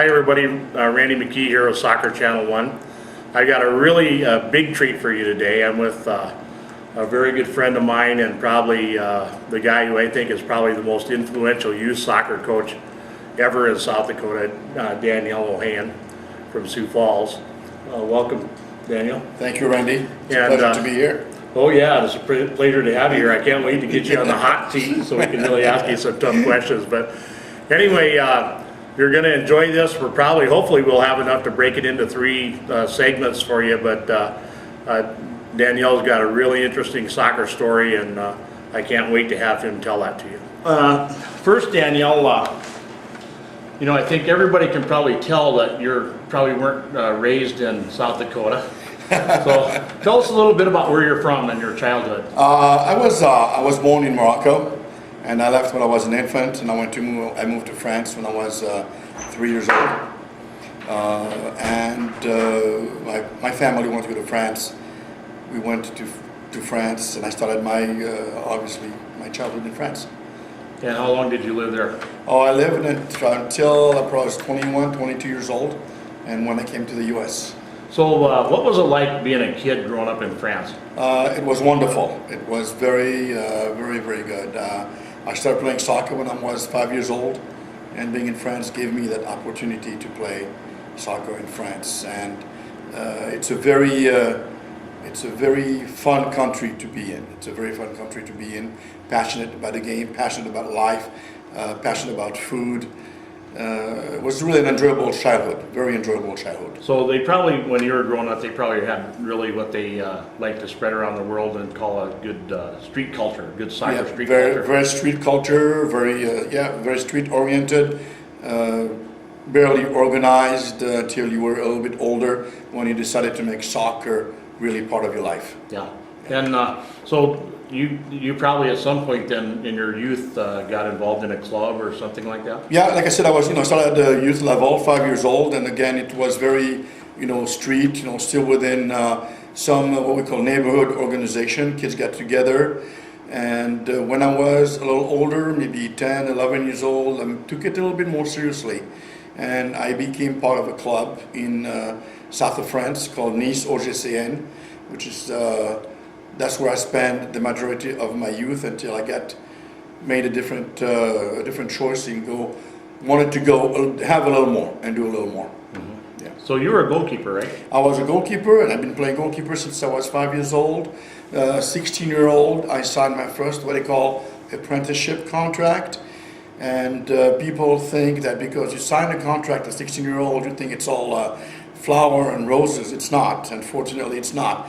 everybody, Randy McKee here with Soccer Channel 1. I got a really big treat for you today. I'm with a very good friend of mine and probably the guy who I think is probably the most influential youth soccer coach ever in South Dakota, Daniel Ohayon from Sioux Falls. Welcome, Daniel. Thank you, Randy. It's a pleasure to be here. Oh yeah, it's a pleasure to have you here. I can't wait to get you on the hot seat so we can really ask you some tough questions. But anyway, you're going to enjoy this. Hopefully we'll have enough to break it into 3 segments for you. But Danielle's got a really interesting soccer story, and I can't wait to have him tell that to you. First, Danielle, I think everybody can probably tell that you probably weren't raised in South Dakota. So tell us a little bit about where you're from and your childhood. I was born in Morocco, and I left when I was an infant, and I moved to France when I was 3 years old. My family wanted to go to France. We went to France, and I started obviously my childhood in France. And how long did you live there? Oh, I lived until I was 21, 22 years old, and when I came to the U.S. So what was it like being a kid growing up in France? It was wonderful. It was very, very good. I started playing soccer when I was 5 years old, and being in France gave me that opportunity to play soccer in France. And it's a very fun country to be in. It's a very fun country to be in. Passionate about the game, passionate about life, passionate about food. It was really an enjoyable childhood, very enjoyable childhood. So they probably, when you were growing up, they probably had really what they like to spread around the world and call a good street culture, good soccer street culture. Very street culture, very street oriented, barely organized until you were a little bit older when you decided to make soccer really part of your life. Yeah, and so you probably at some point then in your youth got involved in a club or something like that? Yeah, like I said, I was started at the youth level, 5 years old, and again it was very street, still within some what we call neighborhood organization. Kids got together, and when I was a little older, maybe 10, 11 years old, I took it a little bit more seriously, and I became part of a club in south of France called Nice OGCN, which is that's where I spent the majority of my youth until I made a different choice and wanted to have a little more and do a little more. Mm-hmm. Yeah. So you were a goalkeeper, right? I was a goalkeeper, and I've been playing goalkeeper since I was 5 years old. 16-year-old, I signed my first what they call apprenticeship contract. And people think that because you sign a contract at 16-year-old, you think it's all flower and roses. It's not. Unfortunately, it's not.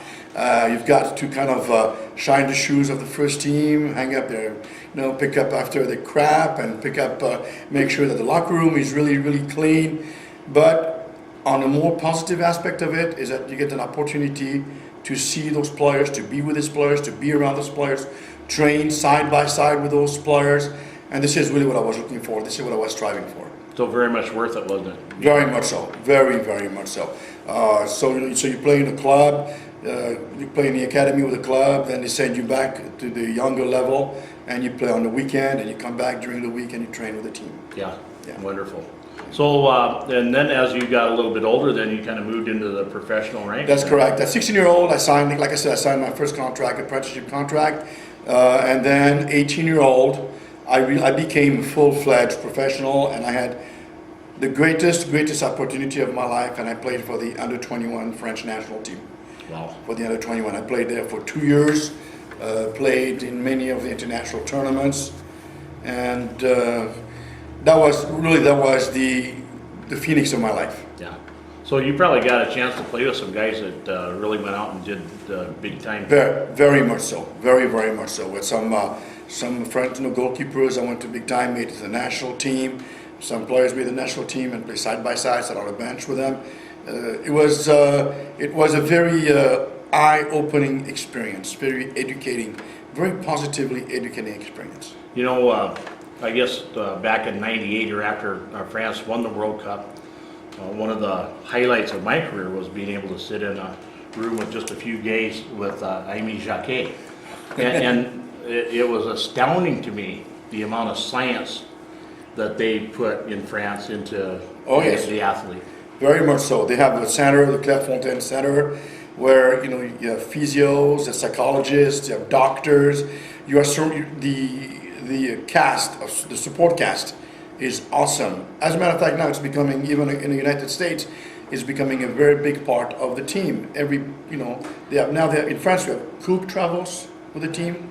You've got to kind of shine the shoes of the first team, hang up there, pick up after the crap, and make sure that the locker room is really, really clean. But on a more positive aspect of it is that you get an opportunity to see those players, to be with these players, to be around those players, train side by side with those players. And this is really what I was looking for. This is what I was striving for. So very much worth it, wasn't it? Very much so. Very, very much so. So you play in a club, you play in the academy with a club, then they send you back to the younger level, and you play on the weekend, and you come back during the week and you train with the team. Yeah. Wonderful. So, and then as you got a little bit older, then you kind of moved into the professional ranks? That's correct. At 16-year-old, I signed my first contract, apprenticeship contract, and then 18-year-old, I became full-fledged professional, and I had the greatest opportunity of my life, and I played for the under-21 French national team. Wow. For the under-21. I played there for 2 years, played in many of the international tournaments, and that was the phoenix of my life. Yeah. So you probably got a chance to play with some guys that really went out and did big time. Very much so. Very, very much so. With some French goalkeepers, I went to big time, made it to the national team. Some players made the national team and played side by side, sat on a bench with them. It was a very eye-opening experience, very educating, very positively educating experience. I guess back in '98 or after France won the World Cup, one of the highlights of my career was being able to sit in a room with just a few gays with Aimé Jacquet. And it was astounding to me the amount of science that they put in France into Oh, yes. the athlete. Very much so. They have the center, the Clairefontaine Center, where you have physios, the psychologists, you have doctors. You are the cast of the support cast is awesome. As a matter of fact, now it's becoming, even in the United States, is becoming a very big part of the team. In France we have cook travels with the team.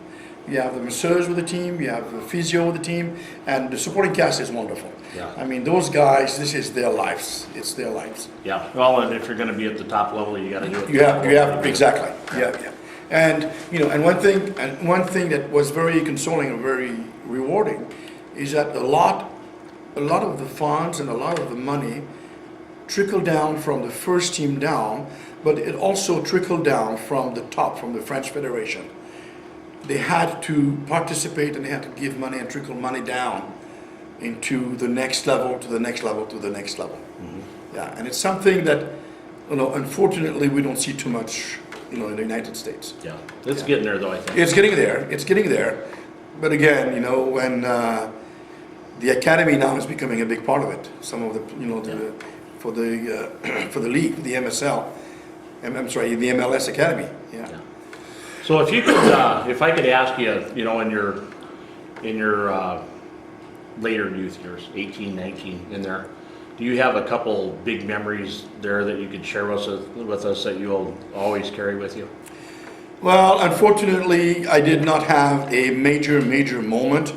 You have the masseurs with the team, you have the physio with the team, and the supporting cast is wonderful. Yeah. I mean, those guys, this is their lives. It's their lives. Yeah, well, and if you're gonna be at the top level, you gotta do it. You have exactly. Yeah. And and one thing that was very consoling and very rewarding is that a lot of the funds and a lot of the money trickled down from the first team down, but it also trickled down from the top, from the French Federation. They had to participate and they had to give money and trickle money down into the next level, to the next level, to the next level. Mm-hmm. Yeah, and it's something that, unfortunately we don't see too much, in the United States. Yeah, it's getting there though, I think. It's getting there. But again, when the academy now is becoming a big part of it. Some of the, for the league, the MSL, I'm sorry, the MLS Academy. Yeah. So if you could, if I could ask you, in your later youth years, 18, 19, in there, do you have a couple big memories there that you could share with us that you'll always carry with you? Well, unfortunately, I did not have a major moment.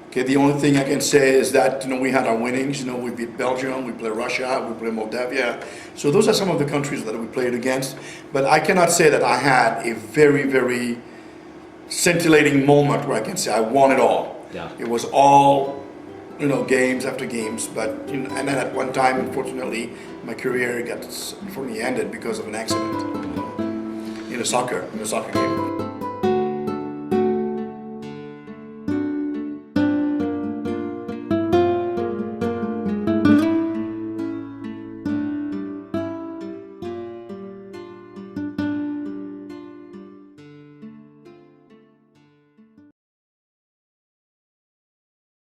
Okay, the only thing I can say is that we had our winnings. We beat Belgium, we played Russia, we played Moldavia. So those are some of the countries that we played against. But I cannot say that I had a very, very scintillating moment where I can say I won it all. Yeah. It was all, games after games. But and then at one time, unfortunately, my career unfortunately ended because of an accident in a soccer game.